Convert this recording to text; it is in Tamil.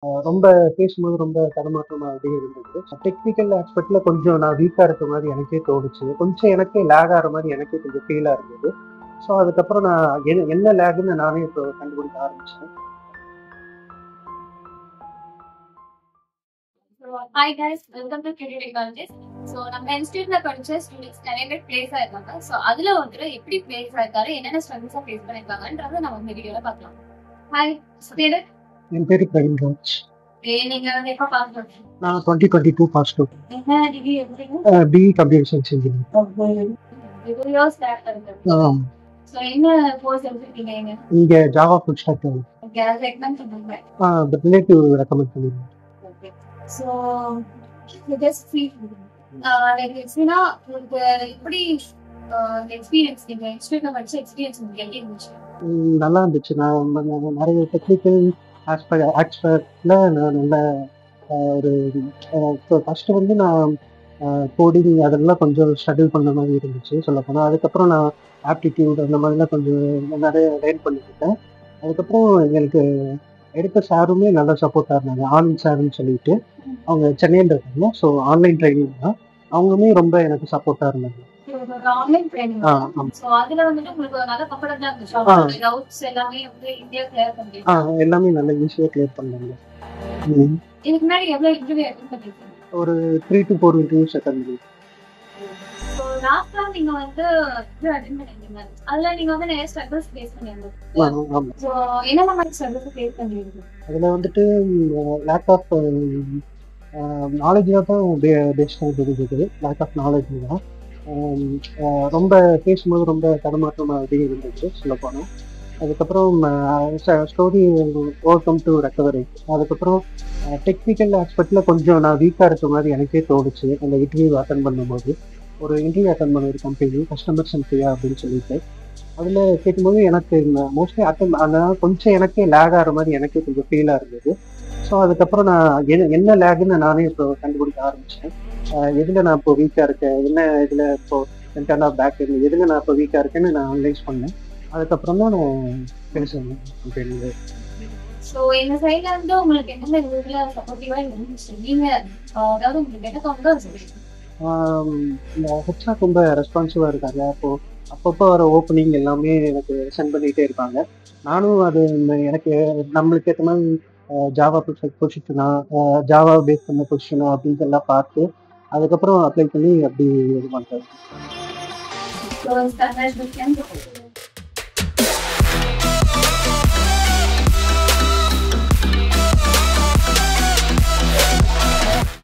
ரொம்ப பேசும்போது ரொம்ப தடுமாற்றமாவே இருந்தது. டெக்னிக்கல் ஆஸ்பெக்ட்ல கொஞ்சம் நான் வீக்கா இருக்க மாரி எனக்கே தோணுச்சு. கொஞ்சம் எனக்கே லேக் ஆற மாரி எனக்கே கொஞ்சம் ஃபீலா இருந்தது. ஸோ அதுக்கப்புறம் நான் என்ன லேக்குன்னு நானே இப்போ கண்டுபிடிக்க ஆரம்பிச்சேன். Hi guys, welcome to QT technologies. So நம்ம இன்ஸ்டியூட்ல படிச்ச ஸ்டூடெண்ட்ஸ் நிறைய பேர் பிளேஸ் ஆயிருக்காங்க. ஸோ அதுல ஒருத்தர் எப்படி பிளேஸ் ஆயிருக்காரு, என்னென்ன ஸ்ட்ரகிள்ஸா ஃபேஸ் பண்ணிருக்காங்கன்றத நம்ம இந்த வீடியோல பார்க்கலாம். ஹாய் ஸ்டூடெண்ட், என் பேரு பிரவீன்ராஜ். நீங்க வந்து எப்ப பாஸ் பண்ணீங்க? நான் 2022 பாஸ் அவுட். என்ன டிகிரி எடுத்தீங்க? BE computer science engineering. 2 years back இருக்கு. ஸோ என்ன கோர்ஸ் எடுத்துருக்கீங்க? நீங்க இங்க ஜாவா ஃபுல் ஸ்டாக். ஓகே, அது ரெக்கமெண்ட் பண்ணுங்க. பட் ரிலேட்டிவ் ரெக்கமெண்ட் பண்ணிருக்கேன். Okay, so just feel like எக்ஸ்பீனா உங்களுக்கு எப்படி எக்ஸ்பீரியன்ஸ், நீங்க இன்ஸ்டியூட்ல படிச்ச எக்ஸ்பீரியன்ஸ் உங்களுக்கு எப்படி இருந்துச்சு? நல்லா இருந்துச்சு. நான் நிறைய டெக்னிக்கல் ஆஸ்பெக்ட்ல நான் நல்ல ஒரு ஃபர்ஸ்ட் வந்து நான் கோடிங் அதெல்லாம் கொஞ்சம் ஸ்ட்ரகிள் பண்ண மாதிரி இருந்துச்சு சொல்லப்போனால். அதுக்கப்புறம் நான் ஆப்டிடியூட் அந்த மாதிரிலாம் கொஞ்சம் நிறைய லேர்ன் பண்ணிக்கிட்டேன். அதுக்கப்புறம் எங்களுக்கு எடுத்த சாருமே நல்லா சப்போர்ட்டாக இருந்தாங்க. ஆனந்த் சார்னு சொல்லிட்டு அவங்க சென்னையில் இருக்காங்க. ஸோ ஆன்லைன் ட்ரைனிங் தான். அவங்களுமே ரொம்ப எனக்கு சப்போர்ட்டாக இருந்தாங்க. Online training. சோ அதுல வந்துட்டு உங்களுக்கு நல்ல கம்ஃபர்ட்டபிளா இருந்துச்சு. டவுட்ஸ் எல்லாமே வந்து ஈஸியா கிளியர் பண்ணிட்டீங்க. எல்லாமே நல்லா ஈஸியா கிளியர் பண்ணாங்க. இதுக்கு முன்னாடி எவ்வளவு இன்டர்வியூ அட்டெண்ட் பண்ணிருக்கீங்க? ஒரு 3 to 4 இன்டர்வியூஸ் அட்டெண்ட் பண்ணி. சோ லாஸ்ட் டைம் நீங்க வந்து இன்டர்வியூ அட்டெண்ட் பண்ணிருக்கீங்க. அதுல நீங்க வந்து நிறைய ஸ்ட்ரகிள்ஸ் ஃபேஸ் பண்ணிருந்தீங்க. சோ என்ன மாதிரி ஸ்ட்ரகிள்ஸ் ஃபேஸ் பண்ணிருக்கீங்க? அதுல வந்துட்டு லேக் ஆஃப் நாலேஜ் தான் பேஸ்டாக தெரிஞ்சது. லேக் ஆஃப் நாலேஜ் தான். ரொம்ப பேசும்போது ரொம்ப தடுமாற்றமாகவே இருந்துச்சு சொல்லப்போனால். அதுக்கப்புறம் story over come to recovery. அதுக்கப்புறம் டெக்னிக்கல் ஆஸ்பெக்டில் கொஞ்சம் நான் வீக்காக இருக்க மாதிரி எனக்கே தோணுச்சு அந்த இன்டர்வியூ அட்டன் பண்ணும்போது. ஒரு இன்டர்வியூ அட்டன் பண்ண ஒரு கம்பெனி கஸ்டமர் சென்ட்ரியா அப்படின்னு சொல்லிட்டு அதில் கேட்கும்போது எனக்கு மோஸ்ட்லி அதனால கொஞ்சம் எனக்கே லேக் ஆகிற மாதிரி எனக்கே கொஞ்சம் ஃபீலாக இருந்தது. ஸோ அதுக்கப்புறம் நான் என்ன லேக்குன்னு நானே இப்போ கண்டுபிடிக்க ஆரம்பித்தேன். எதில் நான் இப்போ வீக்காக இருக்கேன், என்ன இதில் இப்போ ஃப்ரண்ட் ஆஃப் பேக் எதில் நான் இப்போ வீக்காக இருக்கேன்னு நான் அனலைஸ் பண்ணேன். அதுக்கப்புறம் தான் நான் பேசுவேன் கம்பெனியில். ஸோ எங்க சைட்ல இருந்து உங்களுக்கு என்னென்ன இதுல சப்போர்ட்டிவா இருந்துச்சு? நீங்க அதாவது உங்களுக்கு என்ன தோணுதோ அது சொல்லுங்க. இந்த ஹெச்ஆர் ரொம்ப ரெஸ்பான்சிவாக இருக்காங்க. அப்பப்போ வர ஓப்பனிங் எல்லாமே எனக்கு சென்ட் பண்ணிகிட்டே இருப்பாங்க. நானும் அது எனக்கு நம்மளுக்கு ஏற்ற மாதிரி ஜாவா பொசிஷனா, ஜாவா பேஸ் பண்ண பொசிஷனா அப்படின்ட்டு எல்லாம் பார்த்து அதுக்கப்புறம் அப்ளை பண்ணி அப்படி இது பண்ணுறது.